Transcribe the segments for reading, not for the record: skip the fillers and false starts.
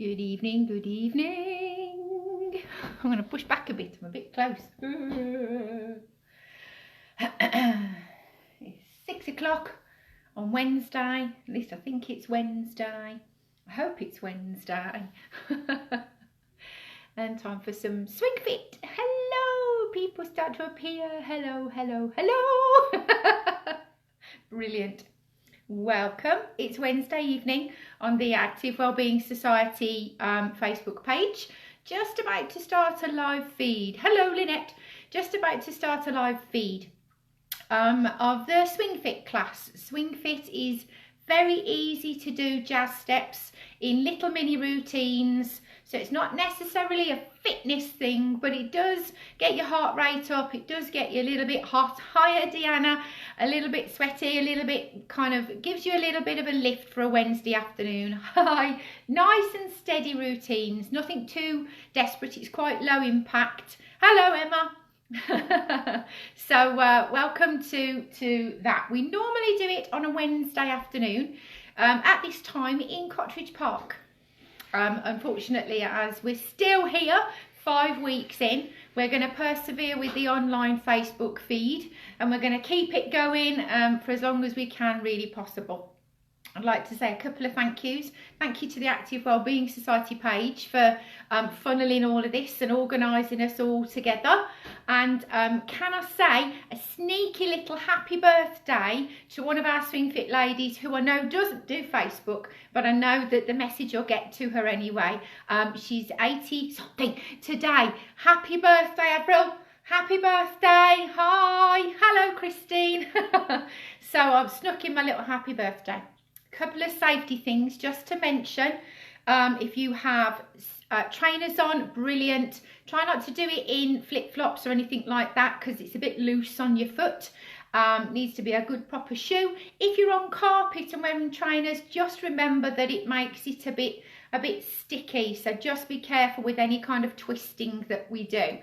Good evening, good evening. I'm going to push back a bit, I'm a bit close. It's 6 o'clock on Wednesday, at least I think it's Wednesday. I hope it's Wednesday. And time for some SwingFit. Hello, people start to appear. Hello, hello, hello. Brilliant. Welcome. It's Wednesday evening on the Active Wellbeing Society Facebook page. Just about to start a live feed. Hello, Lynette. Just about to start a live feed of the SwingFit class. SwingFit is very easy to do jazz steps in little mini routines. So it's not necessarily a fitness thing, but it does get your heart rate up. It does get you a little bit hot. Hiya, Deanna. A little bit sweaty, a little bit kind of gives you a little bit of a lift for a Wednesday afternoon. Hi. Nice and steady routines. Nothing too desperate. It's quite low impact. Hello, Emma. So welcome to that. We normally do it on a Wednesday afternoon at this time in Cottridge Park. Unfortunately, as we're still here 5 weeks in, we're going to persevere with the online Facebook feed, and we're going to keep it going for as long as we can, really possible. I'd like to say a couple of thank yous. Thank you to the Active Wellbeing Society page for funneling all of this and organising us all together. And can I say a sneaky little happy birthday to one of our SwingFit ladies who I know doesn't do Facebook, but I know that the message will get to her anyway. She's 80 something today. Happy birthday, April. Happy birthday. Hi. Hello, Christine. So I've snuck in my little happy birthday. Couple of safety things just to mention. If you have trainers on, brilliant. Try not to do it in flip-flops or anything like that because it's a bit loose on your foot. Needs to be a good proper shoe. If you're on carpet and wearing trainers, just remember that it makes it a bit sticky, so just be careful with any kind of twisting that we do.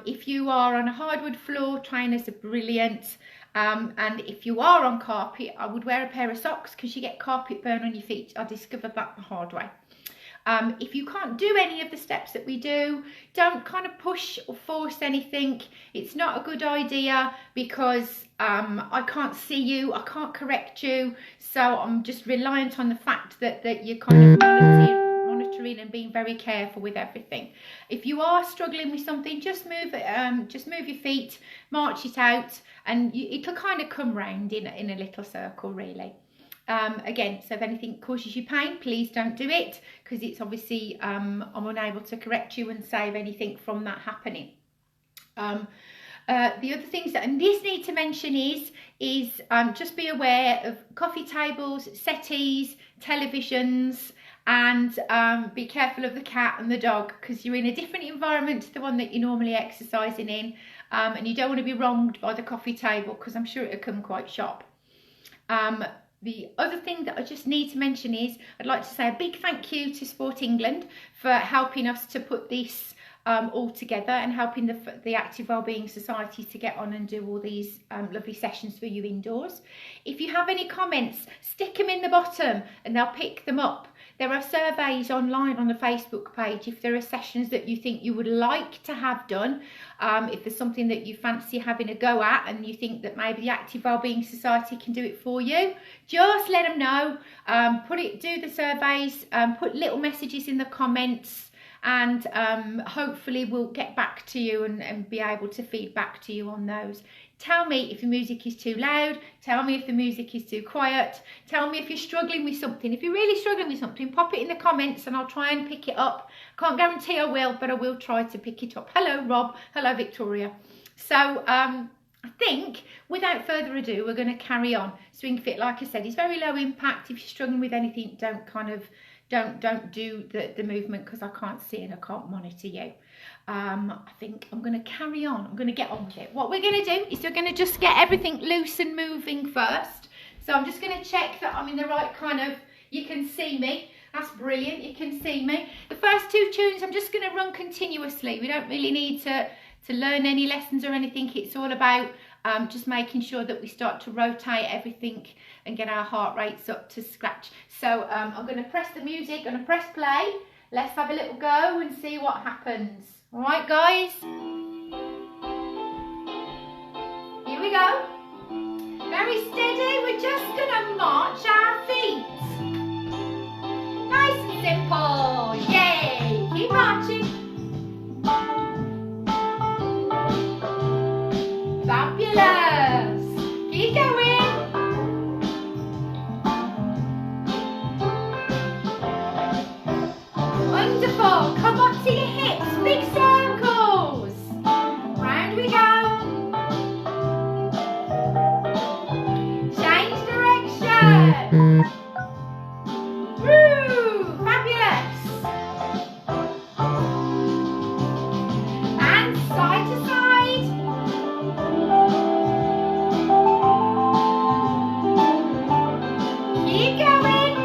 If you are on a hardwood floor, trainers are brilliant. And if you are on carpet, I would wear a pair of socks because you get carpet burn on your feet. I discovered that the hard way. If you can't do any of the steps that we do, don't kind of push or force anything. It's not a good idea because I can't see you, I can't correct you. So I'm just reliant on the fact that you're kind of monitoring and being very careful with everything. If you are struggling with something, just move your feet, march it out, and it'll kind of come round in a little circle, really. Again, so if anything causes you pain, please don't do it because it's obviously I'm unable to correct you and save anything from that happening. The other things that I just need to mention is just be aware of coffee tables, settees, televisions, and be careful of the cat and the dog because you're in a different environment to the one that you're normally exercising in, and you don't want to be wronged by the coffee table because I'm sure it'll come quite sharp. The other thing that I just need to mention is I'd like to say a big thank you to Sport England for helping us to put this all together and helping the Active Wellbeing Society to get on and do all these lovely sessions for you indoors. If you have any comments, stick them in the bottom and they'll pick them up. There are surveys online on the Facebook page if there are sessions that you think you would like to have done. If there's something that you fancy having a go at and you think that maybe the Active Wellbeing Society can do it for you, just let them know. Do the surveys, put little messages in the comments, and hopefully we'll get back to you and be able to feed back to you on those. Tell me if the music is too loud. Tell me if the music is too quiet. Tell me if you're struggling with something. If you're really struggling with something, pop it in the comments and I'll try and pick it up. Can't guarantee I will, but I will try to pick it up. Hello, Rob. Hello, Victoria. So I think without further ado, we're going to carry on. SwingFit, like I said, is very low impact. If you're struggling with anything, don't do the movement because I can't see and I can't monitor you. I think I'm going to carry on. I'm going to get on with it. What we're going to do is we're going to just get everything loose and moving first. So I'm just going to check that I'm in the right kind of, you can see me. That's brilliant. You can see me. The first 2 tunes I'm just going to run continuously. We don't really need to learn any lessons or anything. It's all about just making sure that we start to rotate everything and get our heart rates up to scratch. So I'm going to press the music, I'm going to press play. Let's have a little go and see what happens. All right, guys? Here we go. Very steady, we're just going to march our feet. Nice and simple. Yay! Keep marching. Fabulous. Keep going. Wonderful. Come up to your hips. Big circles. Round we go. Change direction. Woo! Fabulous. And side to side. Keep going.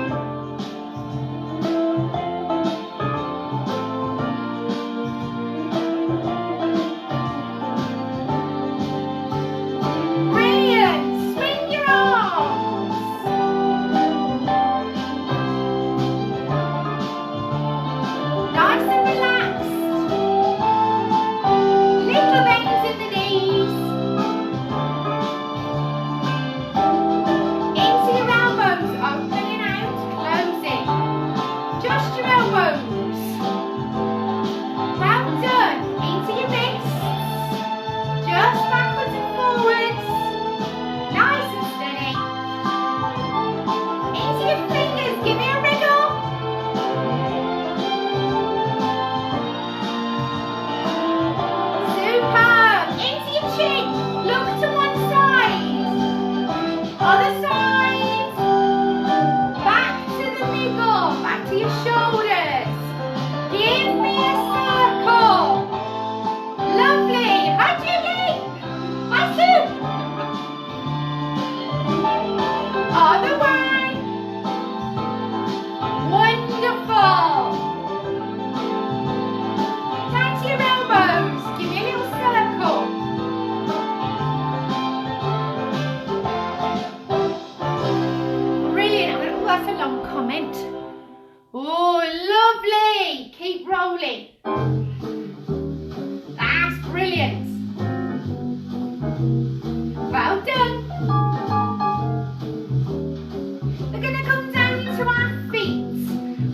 Brilliant. Swing your arms. Nice and relaxed. Little bends in the knees. Into your elbows, opening out, closing. Just your elbows. Well done. Into your wrists. Just backwards and forwards. Nice and steady. Into your fingers, give me a wriggle. Superb. Into your chin. Look to one side. Other side. Back to the middle. Back to your shoulders. Give me a circle. Lovely. Hi, Julie. Hi, Sue. Other way. Wonderful. Down to your elbows. Give me a little circle. Brilliant. Oh, that's a long comment. Oh, lovely. Keep rolling. That's brilliant. Well done. We're going to come down into our feet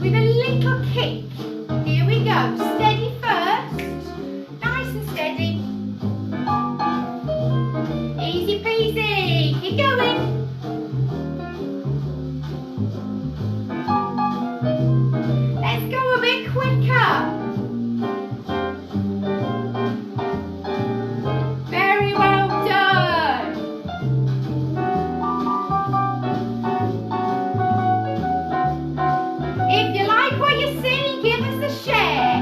with a little kick. Here we go. Steady first. Nice and steady. Easy peasy. Keep going. Let's go a bit quicker. Very well done. If you like what you see, give us a share.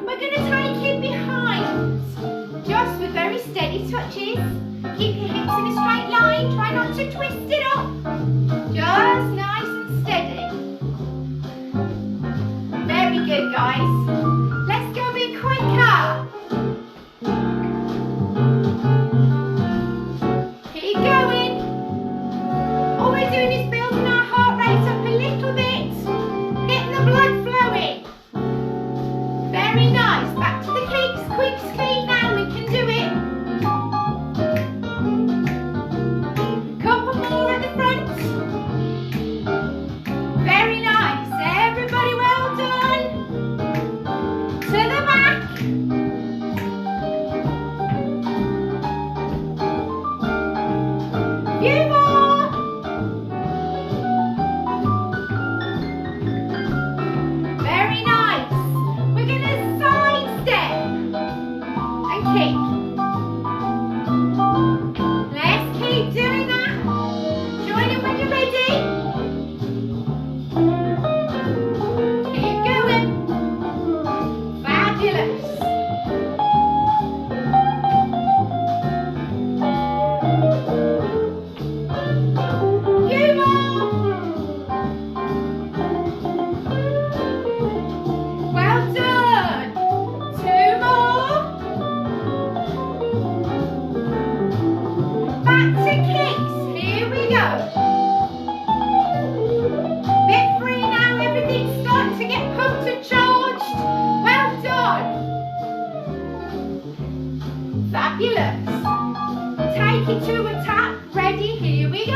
We're going to take it behind, just with very steady touches. Keep your hips in a straight line. Try not to twist it up. Just nice and steady. Very good, guys. Let's go a bit quicker. Keep going. All we're doing is building our heart rate up a little bit. Getting the blood flowing. Very nice. Back to the kicks. Quick squeeze now. We can do it. Couple more at the front. Very nice. Everybody well done. clap. Ready? Here we go.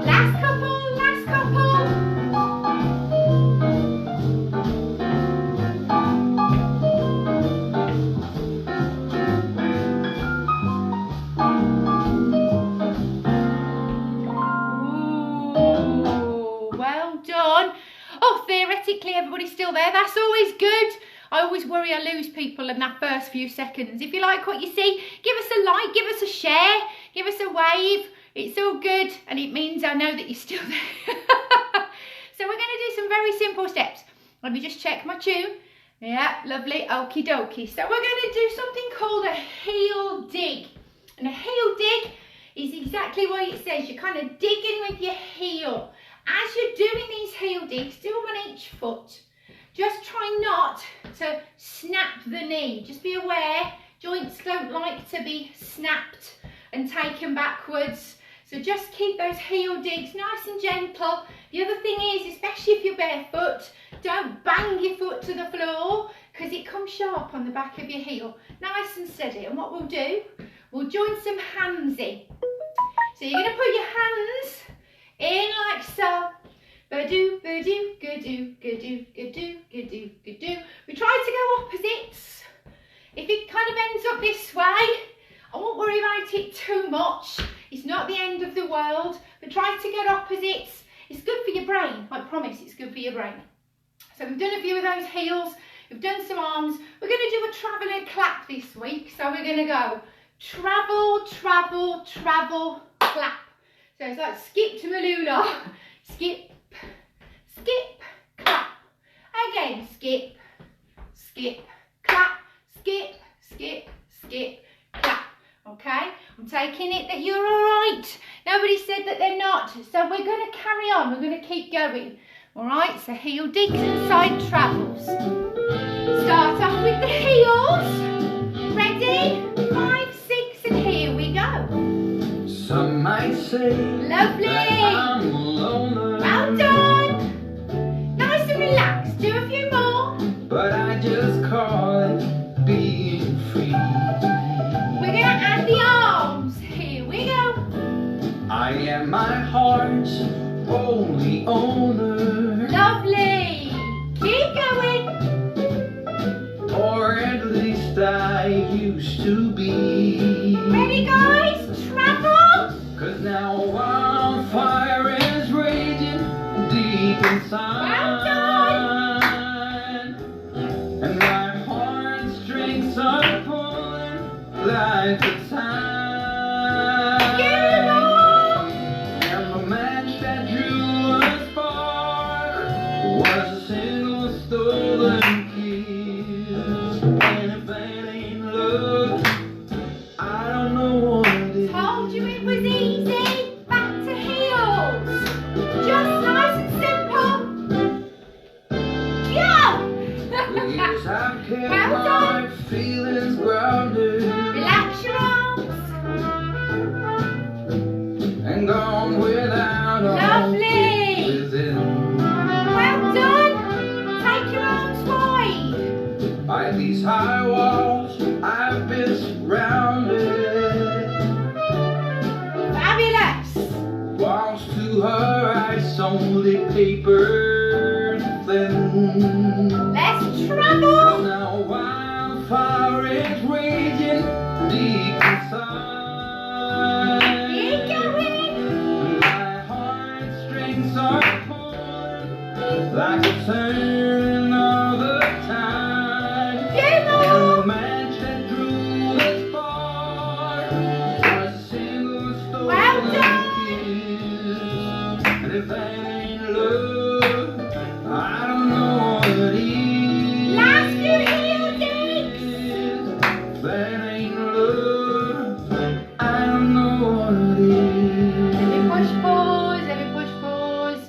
Last couple, last couple. Ooh, well done. Oh, theoretically everybody's still there. That's always good. I always worry I lose people in that first few seconds. If you like what you see, give us a like, give us a share, give us a wave. It's all good and it means I know that you're still there. So we're going to do some very simple steps. Let me just check my tune. Yeah, lovely, okie dokie. So we're going to do something called a heel dig. And a heel dig is exactly what it says. You're kind of digging with your heel. As you're doing these heel digs, do them on each foot. Just try not to snap the knee. Just be aware, joints don't like to be snapped and taken backwards. So just keep those heel digs nice and gentle. The other thing is, especially if you're barefoot, don't bang your foot to the floor because it comes sharp on the back of your heel. Nice and steady. And what we'll do, we'll join some hands in. So you're going to put your hands in like so. Ba-do, ba-do, ga-do, ga-do, ga-do, ga-do, ga-do. We try to go opposites. If it kind of ends up this way, I won't worry about it too much. It's not the end of the world, but try to get opposites. It's good for your brain. I promise it's good for your brain. So we've done a few of those heels. We've done some arms. We're going to do a travelling clap this week. So we're going to go travel, travel, travel, clap. So it's like skip to Malula. Skip, skip, clap. Again, skip, skip, clap, skip, skip, skip, clap. Okay, I'm taking it that you're all right. Nobody said that they're not. So we're going to carry on. We're going to keep going. All right, so heel digs and side travels. Start off with the heels. Ready? 5, 6, and here we go. Some might say lovely. I'm a loner. Well done. Nice and relaxed. Do a few more. But I just call it being free. We're going to add the arms. Here we go. I am my heart's only owner. Lovely. Keep going. Or at least I used to be. Ready, guys? Travel. 'Cause now wildfire is raging deep inside. Well done. And my heartstrings are pulling like a tide. Beautiful. And the match that drew a spark was a single stolen kiss. And if that ain't love, I don't know what it is. Told you it was easy. Back to heels. Just nice and simple. Go. Yes, I've kept Well done. my feelings grounded Relax your arms. and gone without all Lovely. within. Well done. Take your arms wide. By these high walls, I've been surrounded. Fabulous. Whilst to her eyes only paper thin. Let's travel. Now wildfire is raging deep inside. Keep going. My heartstrings are pulling like a turn of the tide. Give And the up. match that drew the spark was a single stolen Well done. kiss. And if that ain't love, I don't know what it is. Last few heel digs. If that ain't love, I don't know what it is. Let me push pause. Let me push pause.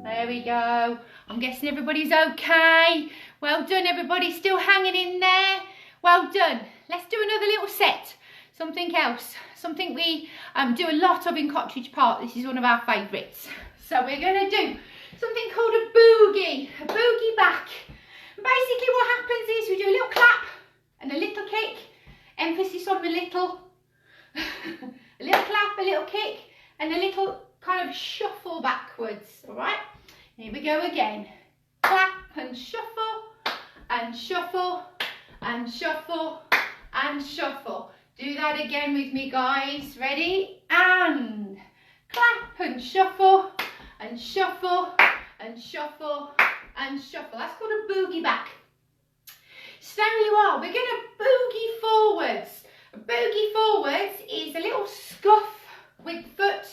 There we go. I'm guessing everybody's okay. Well done, everybody. Still hanging in there. Well done. Let's do another little set. Something else. Something we do a lot of in Cottridge Park. This is one of our favourites. So we're going to do something called a boogie back. And basically what happens is we do a little clap and a little kick. Emphasis on the little. A little clap, a little kick, and a little kind of shuffle backwards, all right? Here we go again. Clap and shuffle, and shuffle, and shuffle, and shuffle. Do that again with me, guys. Ready? And clap and shuffle, and shuffle, and shuffle, and shuffle. That's called a boogie back. So you are. We're going to boogie forwards. A boogie forwards is a little scuff with the foot.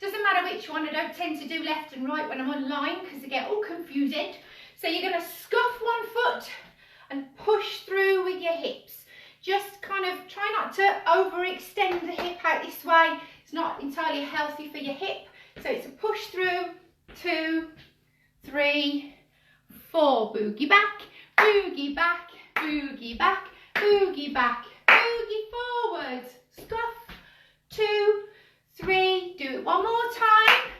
Doesn't matter which one. I don't tend to do left and right when I'm online because I get all confused. So you're going to scuff one foot and push through with your hips. Just kind of try not to overextend the hip out this way. It's not entirely healthy for your hip. So it's a push through. 2, 3, 4. Boogie back, boogie back, boogie back, boogie back, boogie forward. Scuff. 2, 3. Do it one more time.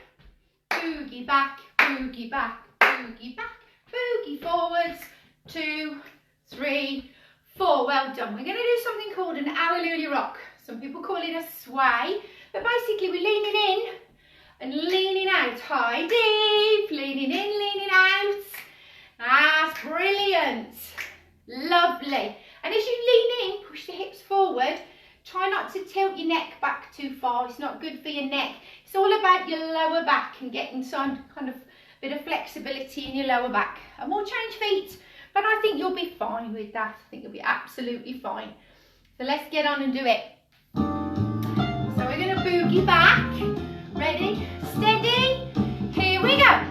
Boogie back, boogie back, boogie back, boogie forwards. 2, 3, 4. Well done. We're going to do something called an hallelujah rock. Some people call it a sway, but basically we're leaning in and leaning out. High, deep, leaning in, leaning out. That's brilliant. Lovely. And as you lean in, push the hips forward. Try not to tilt your neck back too far. It's not good for your neck. It's all about your lower back and getting some kind of bit of flexibility in your lower back. And we'll change feet, but I think you'll be fine with that. I think you'll be absolutely fine. So let's get on and do it. So we're going to boogie back. Ready, steady. Here we go.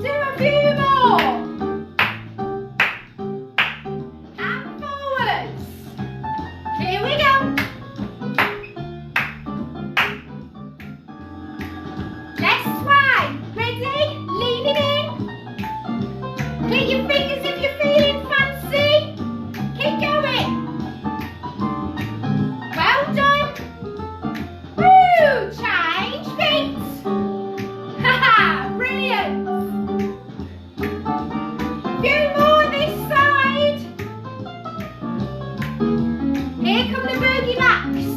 Do a few more. And forwards. Here we go. Let's sway. Ready? Leaning in. Click your fingers if you're feeling fancy. Keep going. Well done. Woo! Change feet. Brilliant! Few more this side. Here come the boogie backs.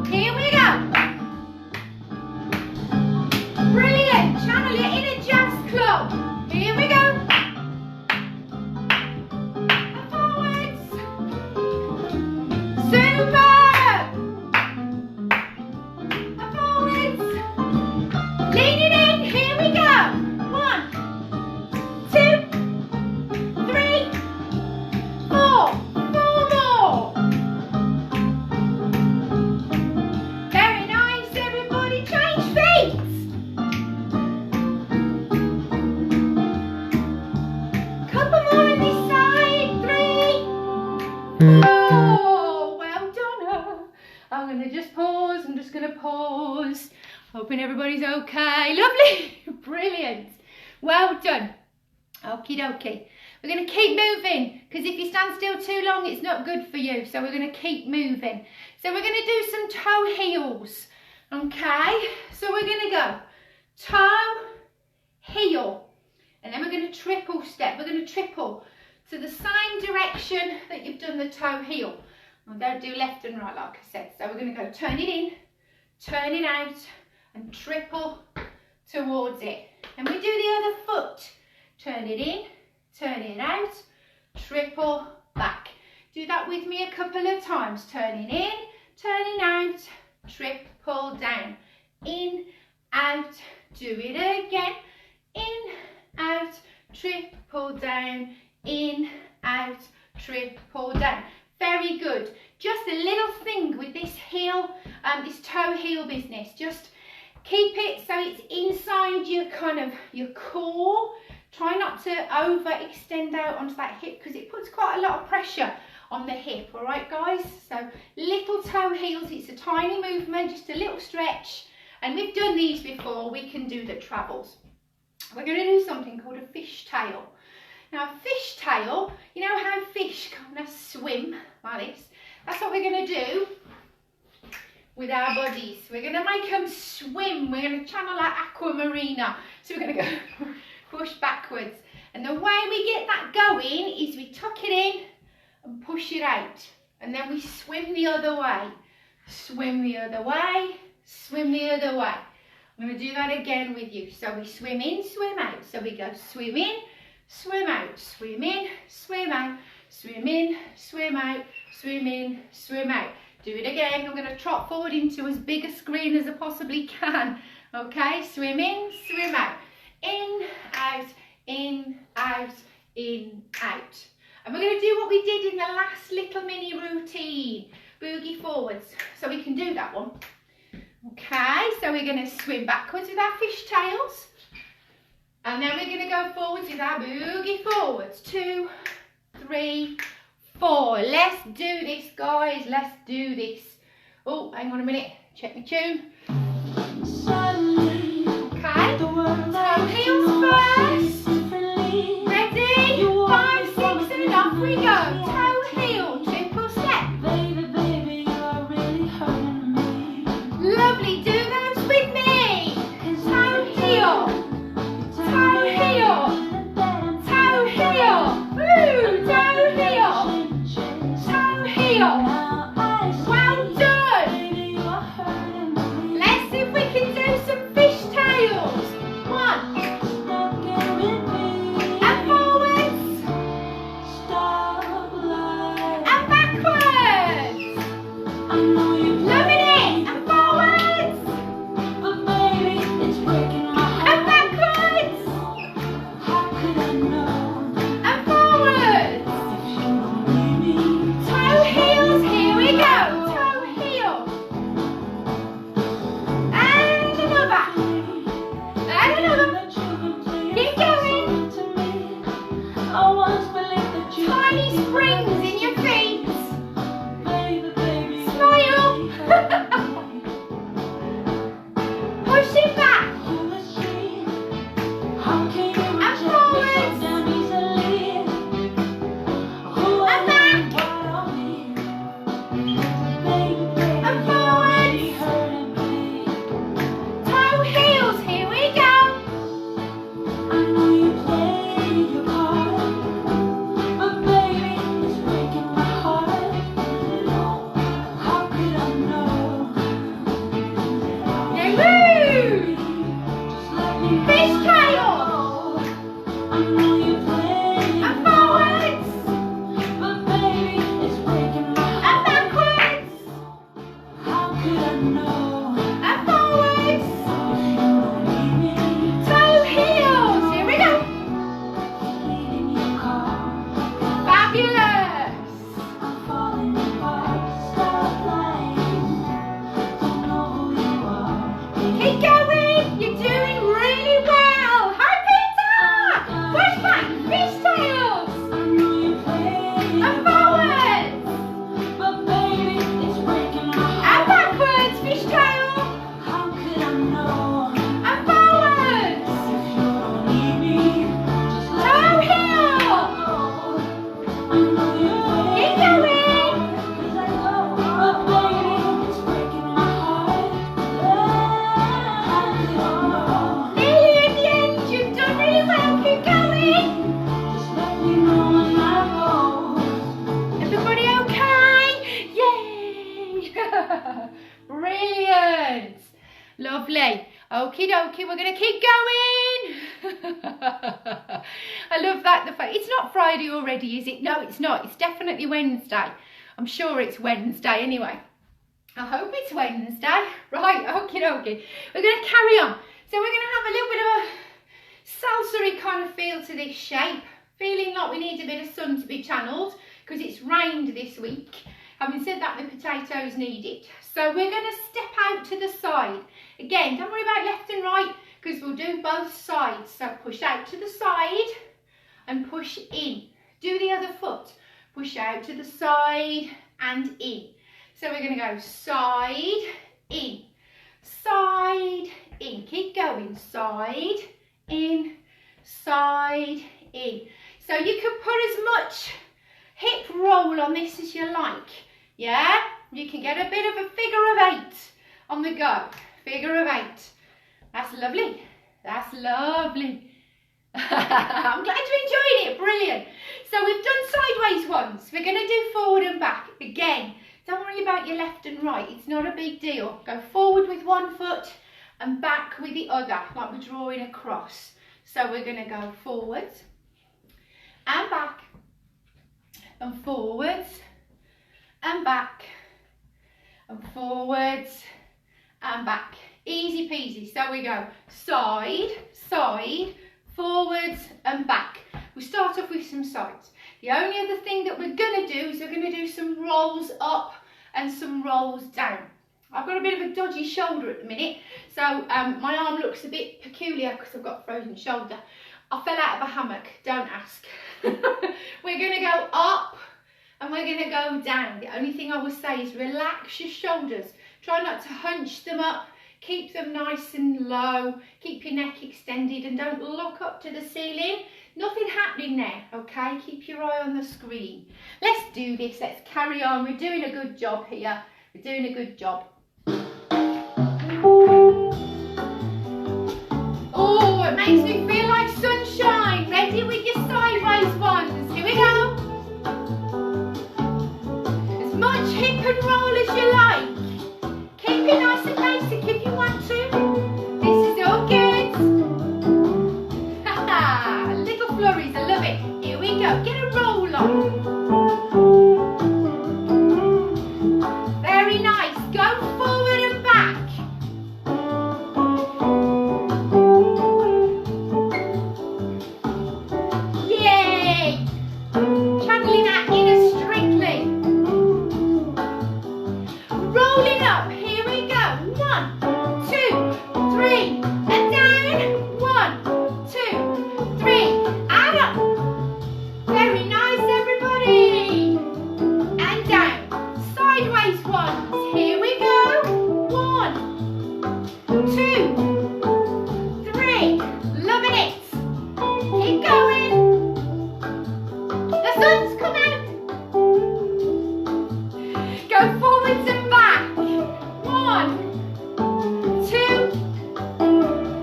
Here we go. Brilliant! Channel your inner jazz club. Here we go. And forwards. Super! And forwards. Leaning in. Here we go. 1, 2, 3, 4. 4 more. Very nice, everybody. Change feet. Couple more on this side. 3, 4. Well done. I'm going to just pause. I'm just going to pause. Hoping everybody's okay. Lovely. Brilliant. Well done. Okie dokie. We're going to keep moving because if you stand still too long, it's not good for you. So we're going to keep moving. So we're going to do some toe heels. Okay. So we're going to go toe, heel. And then we're going to triple step. We're going to triple to the same direction that you've done the toe heel. And don't do left and right like I said. So we're going to go turn it in, turn it out, and triple towards it. And we do the other foot. Turn it in, turn it out, triple back. Do that with me a couple of times. Turning in, turning out, triple down. In, out, do it again. In, out, triple down. In, out, triple down. Very good. Just a little thing with this heel, this toe heel business. Just keep it so it's inside your your core. Try not to overextend out onto that hip because it puts quite a lot of pressure on the hip. All right, guys. So little toe heels. It's a tiny movement, just a little stretch. And we've done these before. We can do the travels. We're going to do something called a fish tail. Now, a fish tail, you know how fish kind of swim like this? That's what we're going to do. with our bodies. We're going to make them swim. We're going to channel our aquamarina. So we're going to go push backwards. And the way we get that going is we tuck it in and push it out. And then we swim the other way. Swim the other way. Swim the other way. I'm going to do that again with you. So we swim in, swim out. So we go swim in, swim out, swim in, swim out, swim in, swim out, swim in, swim out. Do it again. I'm going to trot forward into as big a screen as I possibly can. Okay, swim in, swim out. In, out, in, out, in, out. And we're going to do what we did in the last little mini routine. Boogie forwards. So we can do that one. Okay, so we're going to swim backwards with our fishtails. And then we're going to go forwards with our boogie forwards. 2, 3, 4. Let's do this, guys. Let's do this. Oh, hang on a minute. Check my tune. Okay. Toe heels first. Ready? 5, 6, and off we go. Toe heel, triple step. Lovely. Do those with me. Toe heel. Toe heel. Toe heel. Woo! Toe heel. Toe heel. Well done. Let's see if we can do some fishtails. 1. And forwards. And backwards. Loving it. And forwards. And backwards. And forwards. Toe heels, here we go. Toe heel. And another. And another. Keep going. Tiny springs in your feet. Smile. Push it back. And forwards. And back. And forwards. Toe heels, here we go. Woo! Fishtail. And forwards. And backwards. And forwards. Toe heels, here we go. Fabulous. Keep going. You're doing really well. Hi, Peter. Push back. Fishtails. And forwards. And backwards. Fishtail. And forwards. Toe heel. Keep going. Nearly at the end. You've done really well. Keep going. Everybody okay? Yay! Brilliant. Lovely. Okie dokie, we're going to keep going. I love that. It's not Friday already, is it? No, it's not. It's definitely Wednesday. I'm sure it's Wednesday anyway. I hope it's Wednesday. Right, okie dokie. We're going to carry on. So we're going to have a little bit of a salsa-y kind of feel to this shape. Feeling like we need a bit of sun to be channeled because it's rained this week. Having said that, the potatoes need it. So we're going to step out to the side. Again, don't worry about left and right because we'll do both sides. So push out to the side and push in. Do the other foot. Push out to the side and in. So we're going to go side, in, side, in. Keep going. Side, in, side, in. So you can put as much hip roll on this as you like. Yeah? You can get a bit of a figure of 8 on the go. Figure of 8. That's lovely. That's lovely. I'm glad you enjoyed it. Brilliant. So we've done sideways ones. We're going to do forward and back. Again, don't worry about your left and right. It's not a big deal. Go forward with one foot and back with the other, like we're drawing a cross. So we're going to go forwards and back and forwards and back and forwards and back. Easy peasy. So we go side, side, forwards and back. We start off with some sides. The only other thing that we're going to do is we're going to do some rolls up and some rolls down. I've got a bit of a dodgy shoulder at the minute, so my arm looks a bit peculiar because I've got a frozen shoulder. I fell out of a hammock, don't ask. We're going to go up and we're going to go down. The only thing I would say is relax your shoulders. Try not to hunch them up. Keep them nice and low. Keep your neck extended and don't look up to the ceiling. Nothing happening there, okay? Keep your eye on the screen. Let's do this. Let's carry on. We're doing a good job here. We're doing a good job. Oh, it makes me feel like sunshine. Ready with your sideways ones. Here we go. As much hip and roll as you like. Keep it nice and basic if you want to. This is all good. Haha, little flurries, I love it. Here we go. Get a roll on. Very nice. Go forward and back. Yay! Channeling that inner strictly. Rolling up. Here we go. 1, 2, 3, and down. 1, 2, 3, and up. Very nice, everybody. And down. Sideways ones. Here we go. 1, 2, 3. Loving it. Keep going. The sun's come out. Go forwards and back. 1, 2,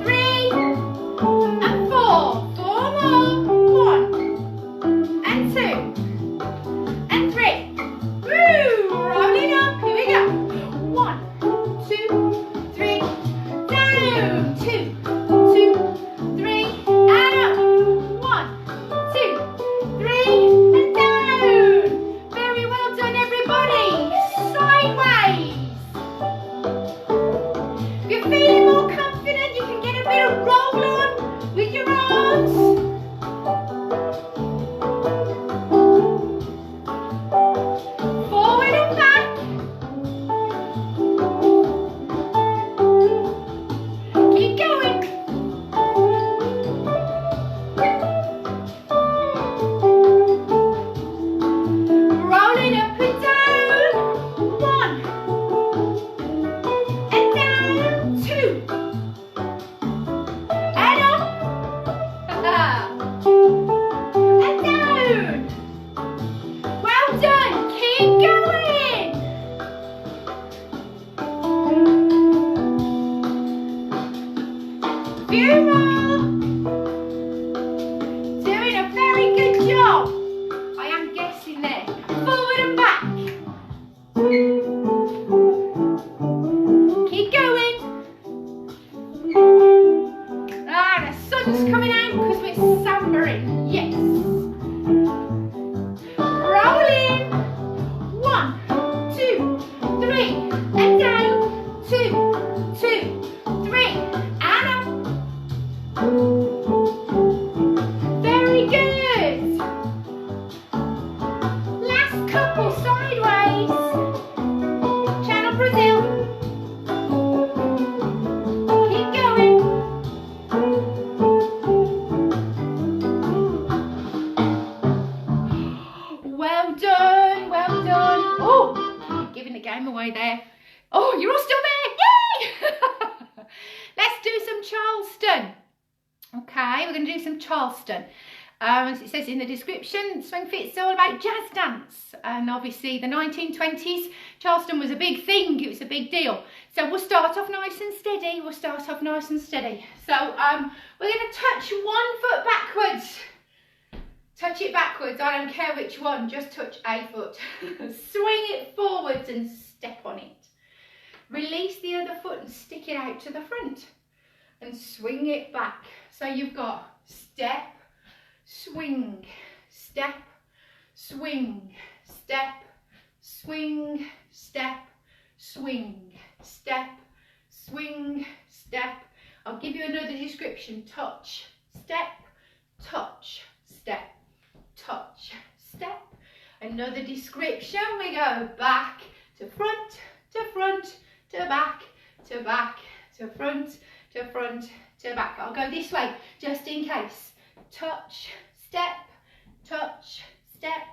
3, and 4. 4 more. 1, and 2, and 3. Woo! Rolling up. Here we go. 1, 2, 3. Down. 2, 2, 3, and up. 1, 2, 3, and down. Very well done, everybody. Sideways. If you're feeling more confident, you can get a bit of roll on with your arms. Forward and back. Keep going. Rolling up and down. 1, and down. 2, and up. And down. Well done. Keep going. Few more. Doing a very good job. I am guessing there. Forward and back. Keep going. Ah, the sun's coming out because we're sambering. Yes. Rolling. 1, 2, 3, and down. 2, 2, 3, and up. Very good. Last couple sideways. Channel Brazil. Keep going. Well done, well done. Oh, giving the game away there. Oh, you're all still there. Yay! Let's do some Charleston. Okay, we're going to do some Charleston. As it says in the description, SwingFit is all about jazz dance, and obviously the 1920s, Charleston was a big thing, it was a big deal. So we'll start off nice and steady, So we're going to touch one foot backwards. Touch it backwards, I don't care which one, just touch a foot. Swing it forwards and step on it. Release the other foot and stick it out to the front. And swing it back. So you've got step, swing, step, swing, step, swing, step, swing, step, swing, step. I'll give you another description. Touch, step, touch, step, touch, step. Another description. We go back to front, to front, to back, to back, to front, to front, to back. I'll go this way just in case. Touch, step, touch, step,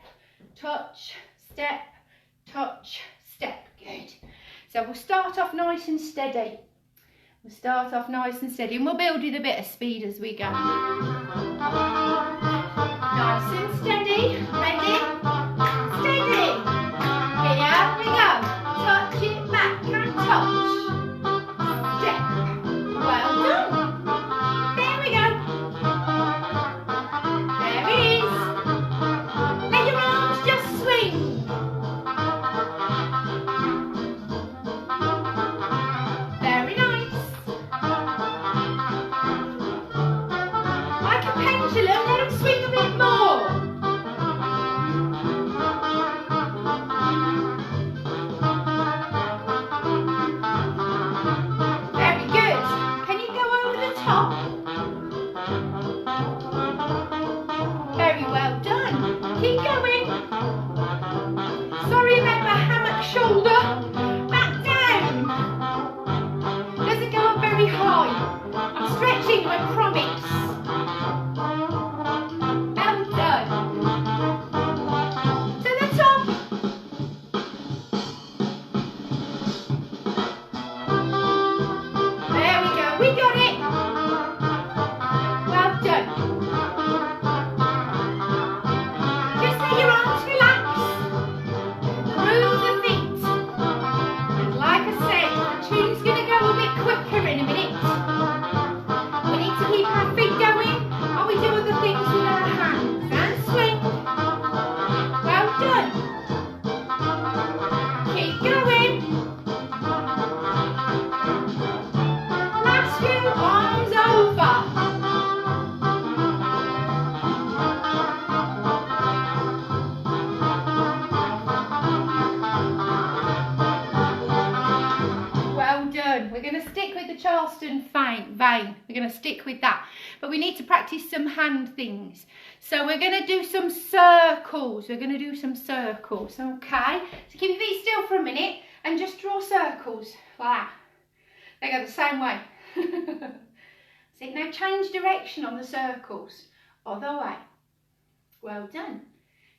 touch, step, touch, step. Good. So we'll start off nice and steady. We'll start off nice and steady, and we'll build with a bit of speed as we go. Nice and steady. Ready? Steady. Here we go. Touch it back and touch. Step. Well done. There we go. There it is. Let your arms just swing. Very nice. Like a pendulum, let them swing a bit more. Very good. Can you go over the top? Very well done. Keep going. Sorry about the hammock shoulder. Back down. Doesn't go up very high. I'm stretching, I promise. Well done. To the top. There we go. We got it. Well done. Just let your arms relax. Groove the feet. And like I said, the tune's going to go a bit quicker in a minute. We need to keep our feet going while we do other things with our hands. And swing. Well done. Keep going. Last few arms over. Well done. We're going to stick with the Charleston vein. We're going to stick with that. But we need to practice some hand things. So we're going to do some circles. Okay? So keep your feet still for a minute and just draw circles like that. They go the same way. See, now change direction on the circles. Other way. Well done.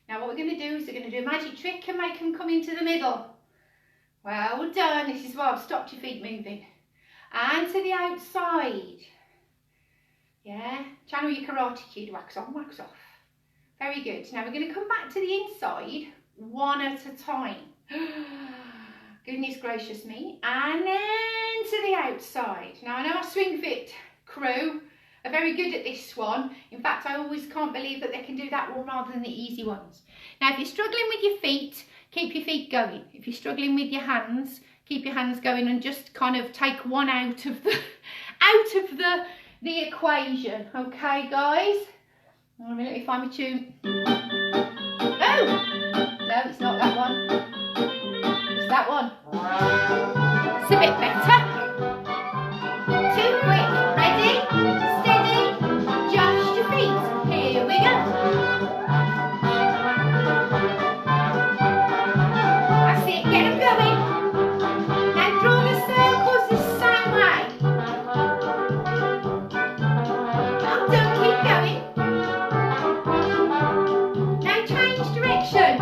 Now what we're going to do is we're going to do a magic trick and make them come into the middle. Well done. This is why I've stopped your feet moving. And to the outside. Yeah. Channel your Karate Kid. Wax on, wax off. Very good. Now we're going to come back to the inside one at a time. Goodness gracious me. And then to the outside. Now I know our SwingFit crew are very good at this one. In fact, I always can't believe that they can do that one rather than the easy ones. Now if you're struggling with your feet, keep your feet going. If you're struggling with your hands, keep your hands going and just kind of take one out of the equation. Okay, guys? Let me find my tune. Oh! No, it's not that one. It's that one. It's a bit better. Too quick. Ready? Steady. Just your feet. Here we go. That's it. Get them going. Now draw the circles the same way. Well done. Keep going. Now change direction.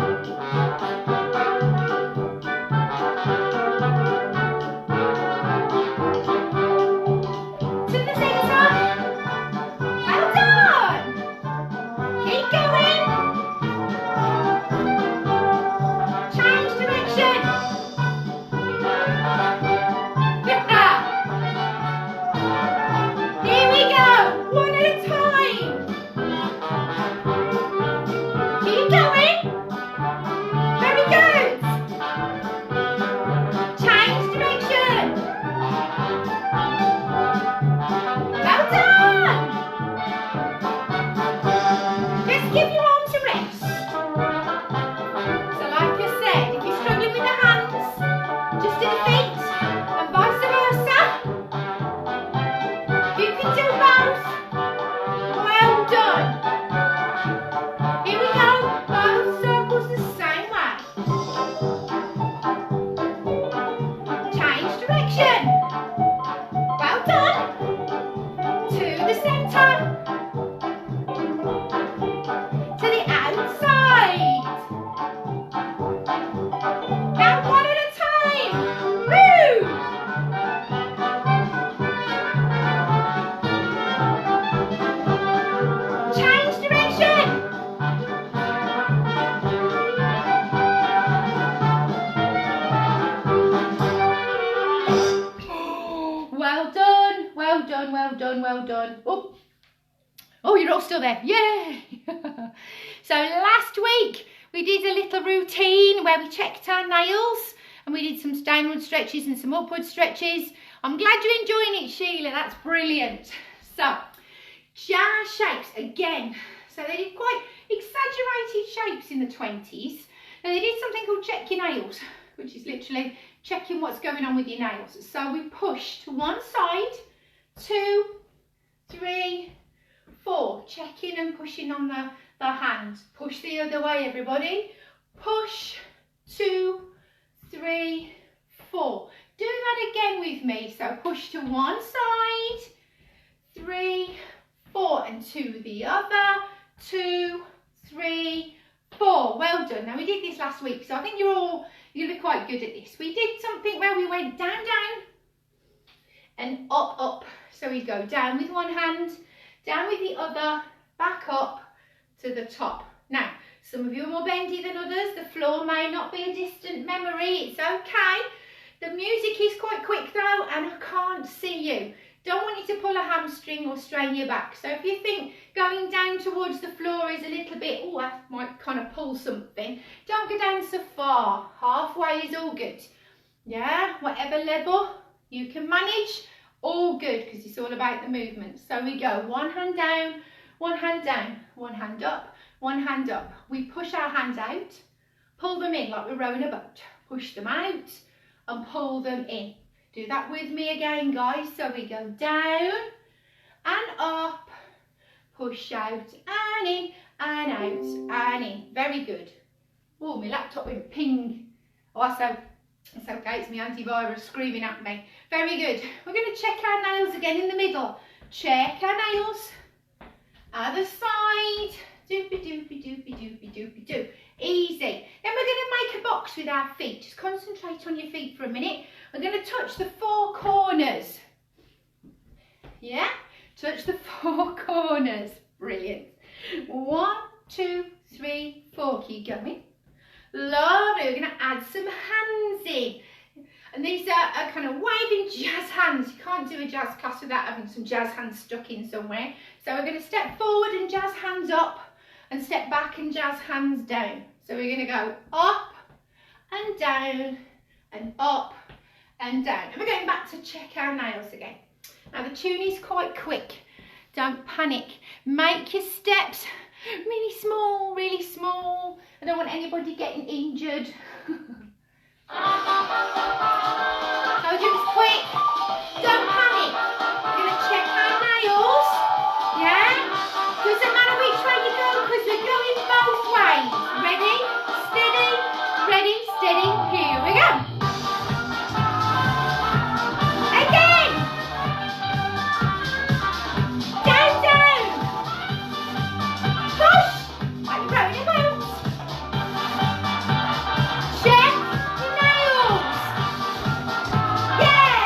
Well done, well done, well done. Oh, oh, you're all still there. Yay! So last week we did a little routine where we checked our nails and we did some downward stretches and some upward stretches. I'm glad you're enjoying it, Sheila. That's brilliant. So, jar shapes again. So they did quite exaggerated shapes in the 20s. And they did something called check your nails, which is literally checking what's going on with your nails. So we push to one side, 2, 3, 4. Checking and pushing on the hand. Push the other way, everybody. Push, 2, 3, 4. Do that again with me. So push to one side, 3, 4, and to the other, 2, 3, 4. Well done. Now we did this last week, so I think you'll be quite good at this. We did something where we went down, down, and up, up. So we go down with one hand, down with the other, back up to the top. Now, some of you are more bendy than others. The floor may not be a distant memory. It's okay. The music is quite quick though, and I can't see you. Don't want you to pull a hamstring or strain your back. So if you think going down towards the floor is a little bit, oh, I might kind of pull something, don't go down so far. Halfway is all good. Yeah, whatever level you can manage, all good, because it's all about the movement. So we go one hand down, one hand down, one hand up, one hand up. We push our hands out, pull them in like we're rowing a boat. Push them out and pull them in. Do that with me again, guys. So we go down and up, push out and in and out and in. Very good. Oh, my laptop went ping. Oh, it's okay, it's my antivirus screaming at me. Very good. We're going to check our nails again in the middle. Check our nails. Other side. Doopy doopy doopy doopy doopy doo. Easy. Then we're going to make a box with our feet. Just concentrate on your feet for a minute. We're going to touch the 4 corners. Yeah? Touch the 4 corners. Brilliant. 1, 2, 3, 4. Keep going. Lovely. We're going to add some hands in. And these are kind of waving jazz hands. You can't do a jazz class without having some jazz hands stuck in somewhere. So we're going to step forward and jazz hands up, and step back and jazz hands down. So we're going to go up and down and up and down. And we're going back to check our nails again. Now the tune is quite quick. Don't panic. Make your steps really small, really small. I don't want anybody getting injured. Told you it's quick. Don't panic. We're going to check our nails. Yeah? Doesn't matter which way you go because we're going both ways. Ready? Steady? Ready? Steady? Here we go. Again. Down, down. Push. Like you're rowing a boat. Check your nails. Yay.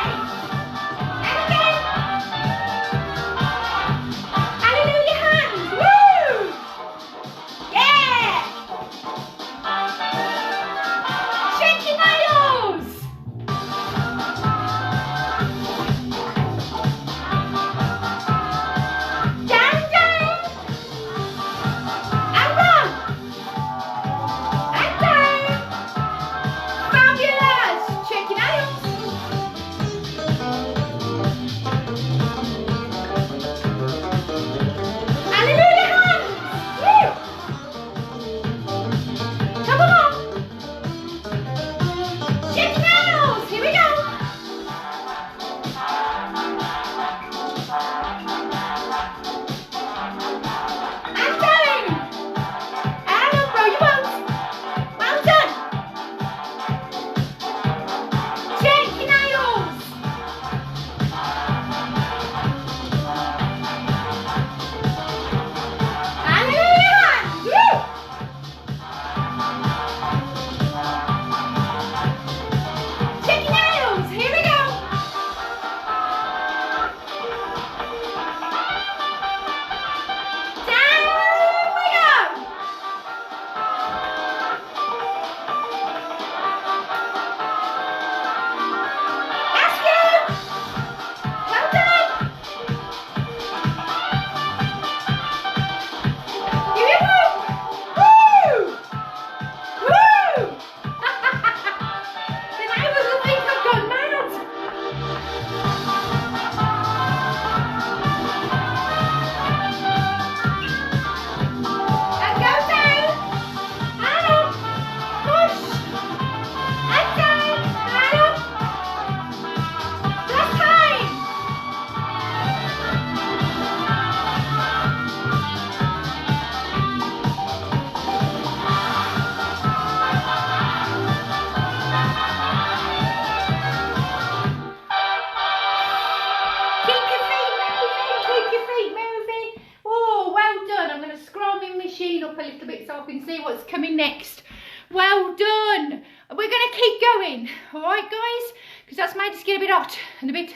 up a little bit so I can see what's coming next. Well done. We're going to keep going, all right, guys? Because that's made us get a bit hot and a bit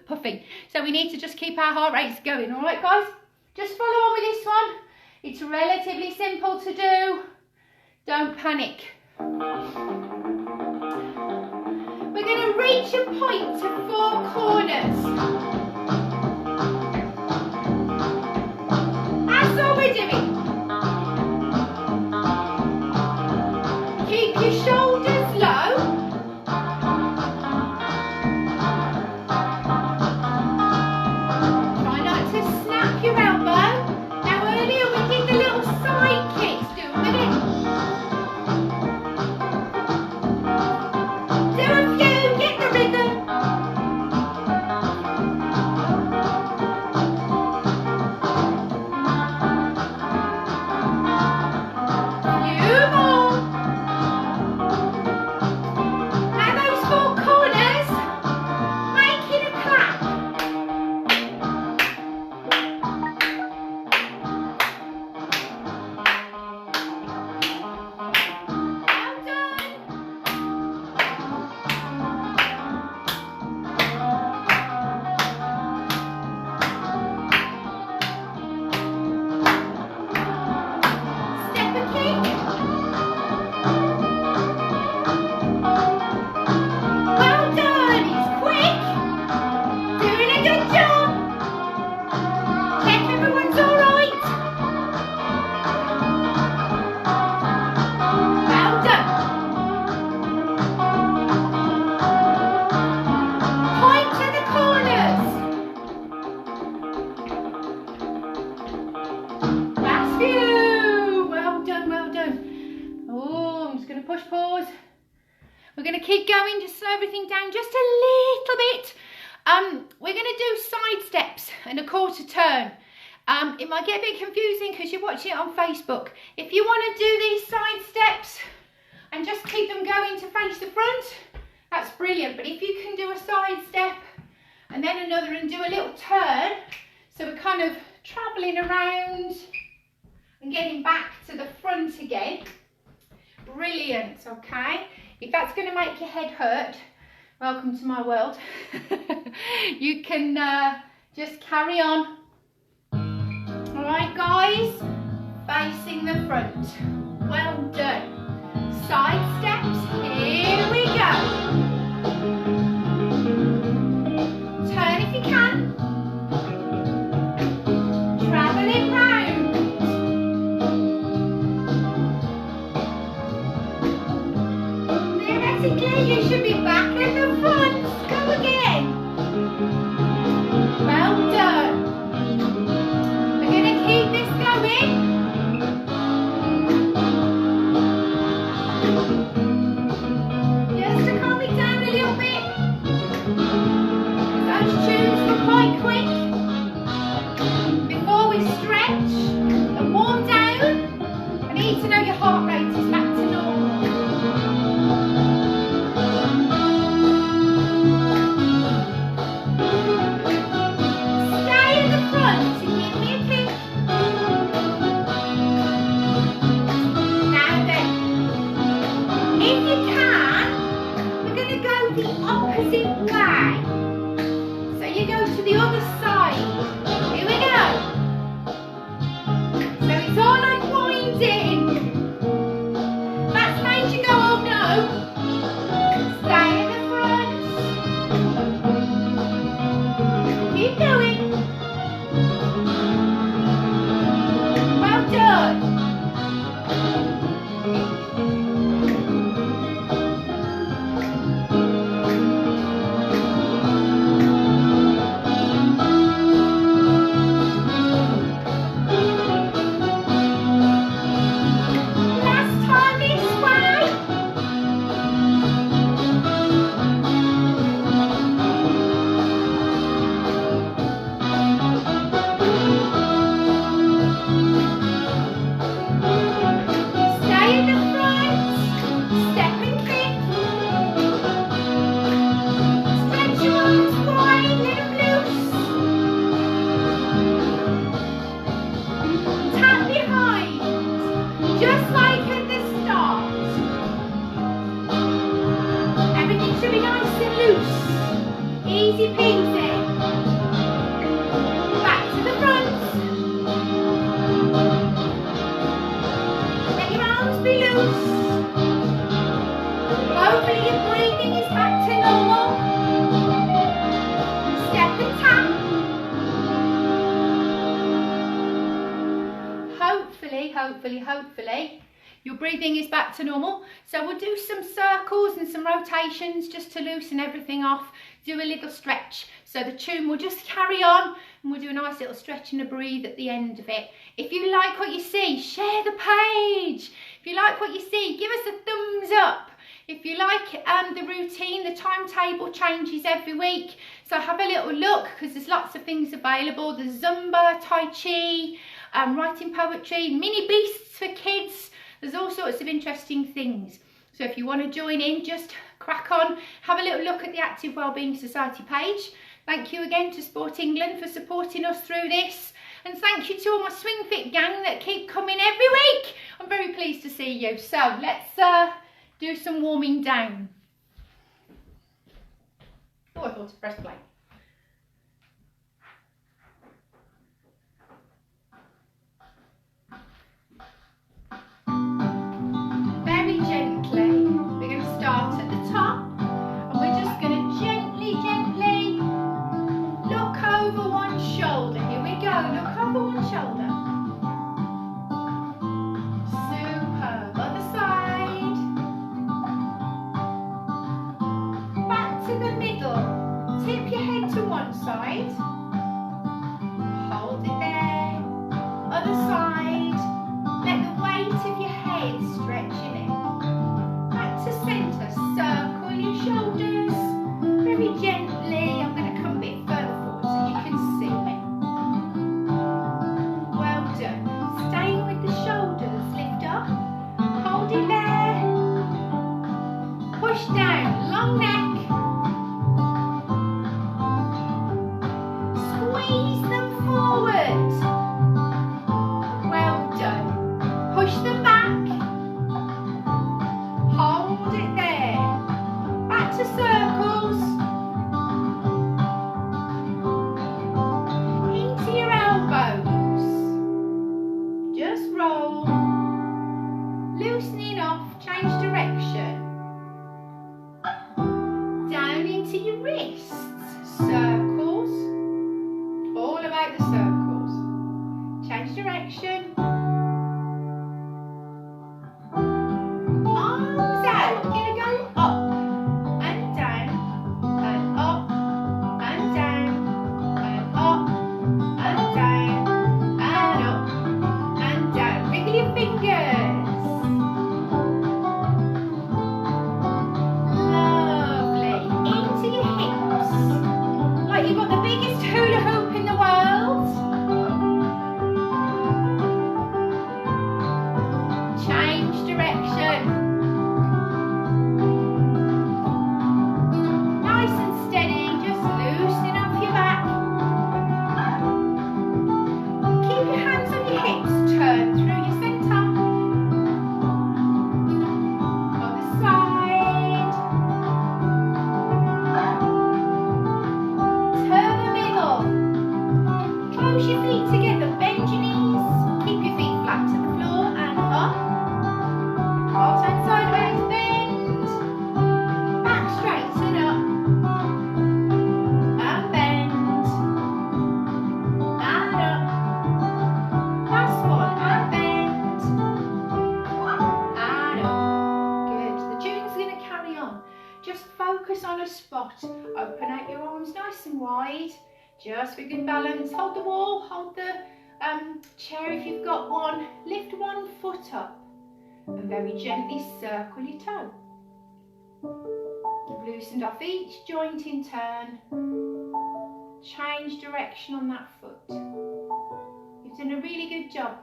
puffy. So we need to just keep our heart rates going, all right, guys? Just follow on with this one. It's relatively simple to do. Don't panic. We're going to reach and point to 4 corners. That's all we're doing. Keep your shoulders low. Try not to snap your elbow. Now earlier we did the little side kicks. Do them again. Do a few, get the rhythm. Few more. Now those 4 corners, making a clap. Well done. Step a kick. Well done. It's quick. Doing a good job. Check everyone's all right. Well done. Point to the corners. That's you. Well done, well done. Oh, I'm just going to push pause. We're going to keep going, just slow everything down just a little bit. We're going to do side steps and a quarter turn. It might get a bit confusing because you're watching it on Facebook. If you want to do these side steps and just keep them going to face the front, that's brilliant. But if you can do a side step and then another and do a little turn, so we're kind of travelling around and getting back to the front again. Brilliant, okay? If that's going to make your head hurt, welcome to my world. You can just carry on. All right, guys, facing the front. Well done. Side steps, here we go. Turn if you can. Travelling round. Theoretically, you should be back at the front. Go again. Well done. We're going to keep this going. Just to calm it hopefully, your breathing is back to normal. So we'll do some circles and some rotations just to loosen everything off, do a little stretch. So the tune will just carry on and we'll do a nice little stretch and a breathe at the end of it. If you like what you see, share the page. If you like what you see, give us a thumbs up. If you like the routine, the timetable changes every week. So have a little look because there's lots of things available. There's Zumba, Tai Chi, writing poetry, mini beasts for kids. There's all sorts of interesting things. So if you want to join in, just crack on. Have a little look at the Active Wellbeing Society page. Thank you again to Sport England for supporting us through this. And thank you to all my SwingFit gang that keep coming every week. I'm very pleased to see you. So let's do some warming down. Oh, I thought to press play. Very gently, we're going to start at the top and we're just going to gently look over one shoulder. Here we go, look over one shoulder. Superb. Other side. Back to the middle. Tip your head to one side. Hold it there. Other side. Let the weight of your head stretch in it. Back to centre. Circle your shoulders. Very gently. I'm going to come a bit further forward so you can see me. Well done. Staying with the shoulders. Lift up. Hold it there. Push down. Long neck. Squeeze them forward. Well done. Push them back. Hold it there. Back to circles. Into your elbows. Just roll. Loosening off. Change direction. Down into your wrists. Circles. All about the circles. Change direction. Arms out. We're going to go up and down and up and down and up and down and up and down. Wiggle your fingers. Lovely. Into your hips. Like you've got the biggest hula hoop in the world. Change direction. Nice and steady, just loosening off your back. Keep your hands on your hips, turn through your centre. Other side. Turn the middle. Close your feet together, bend your knees. Keep your feet flat to the floor and up. Right hand sideways, bend. Back straight and up. And bend. And up. Last one, and bend. And up. Good. The tune's going to carry on. Just focus on a spot. Open out your arms nice and wide. Just for good balance. Hold the wall, hold the chair if you've got one. Lift one foot up and very gently circle your toe. You've loosened off each joint in turn. Change direction on that foot. You've done a really good job.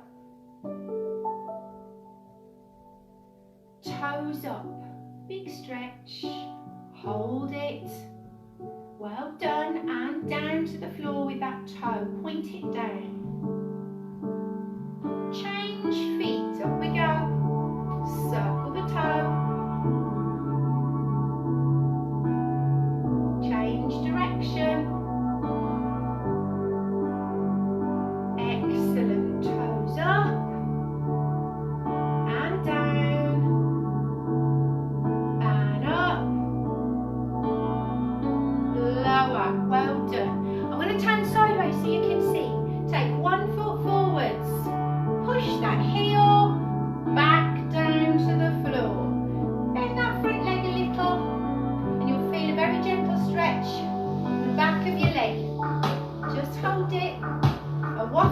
Toes up. Big stretch. Hold it. Well done, and down to the floor with that toe, point it down. Change feet, up we go. Circle the toe. Change direction. Excellent, toes up. And down. And up. Lower, well done. I'm going to turn sideways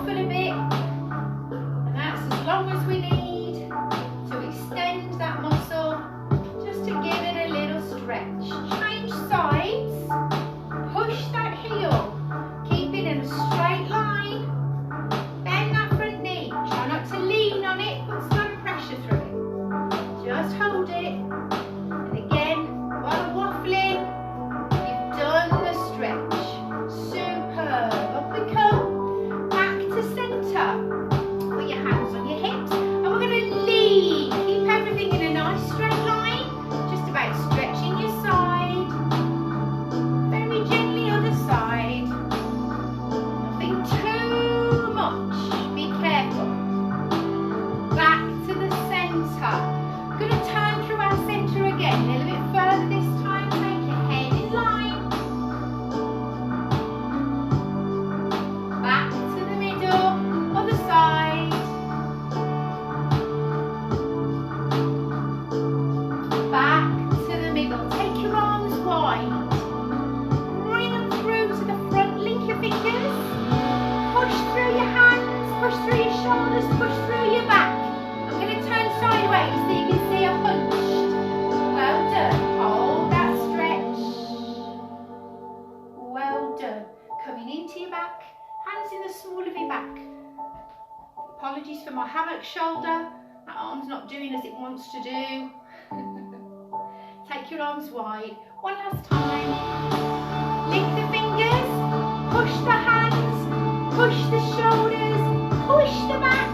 waffle a bit, and that's as long as we need to extend that muscle, just to give it a little stretch. Change sides, push that heel, keep it in a straight line, bend that front knee, try not to lean on it, put some pressure through it, just hold it, and again, while waffling, you've done the stretch. Superb. Up we come, back to centre, put your hands on your hips, and we're going to lean, keep everything in a nice straight line, just about stretching your side, very gently other side, nothing too much, be careful, back to the centre, going to turn through our centre again, a little bit further this time, take your head in line, back to the middle, other side, back to the middle, take your arms wide, bring them through to the front, link your fingers, push through your hands, push through your shoulders, push through your back. I'm going to turn sideways so you can see a hunched. Well done, hold that stretch, well done, coming into your back, hands in the small of your back. Apologies for my hammock shoulder, my arm's not doing as it wants to do. Take your arms wide, one last time, lick the fingers, push the hands, push the shoulders, push the back,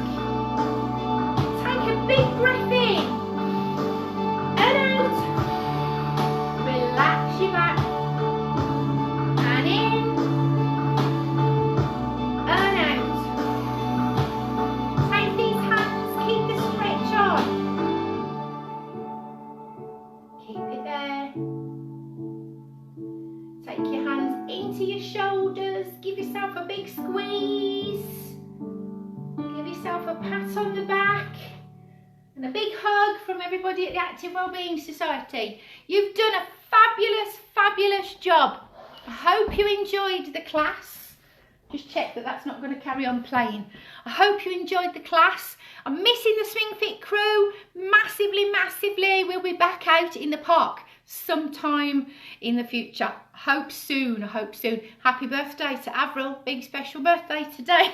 take a big breath in, and out, relax your back, and in, and out, take these hands, keep the stretch on, keep it there, take your hands into your shoulders, give yourself a big squeeze, give yourself a pat on the back, and a big hug from everybody at the Active Wellbeing Society. You've done a fabulous, fabulous job. I hope you enjoyed the class. Just check that that's not going to carry on playing. I hope you enjoyed the class. I'm missing the SwingFit crew massively, massively. We'll be back out in the park sometime in the future. Hope soon, I hope soon. Happy birthday to Avril, big special birthday today.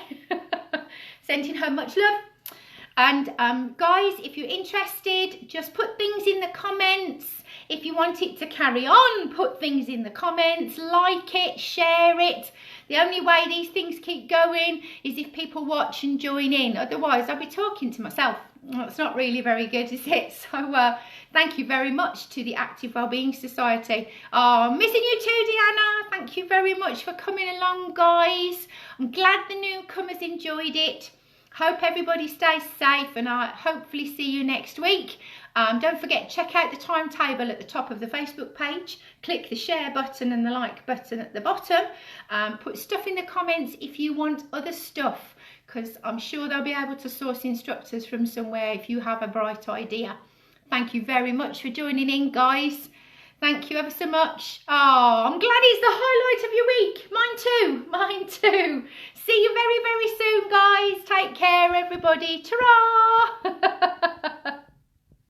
Sending her much love. And guys, if you're interested, just put things in the comments. If you want it to carry on, put things in the comments, like it, share it. The only way these things keep going is if people watch and join in. Otherwise, I'll be talking to myself. That's not really very good, is it? So thank you very much to the Active Wellbeing Society. Oh, missing you too, Deanna. Thank you very much for coming along, guys. I'm glad the newcomers enjoyed it. Hope everybody stays safe, and I hopefully see you next week. Don't forget, check out the timetable at the top of the Facebook page. Click the share button and the like button at the bottom. Put stuff in the comments if you want other stuff, because I'm sure they'll be able to source instructors from somewhere if you have a bright idea. Thank you very much for joining in, guys. Thank you ever so much. Oh, I'm glad it's the highlight of your week. Mine too. Mine too. See you very, very soon, guys. Take care, everybody. Ta-ra!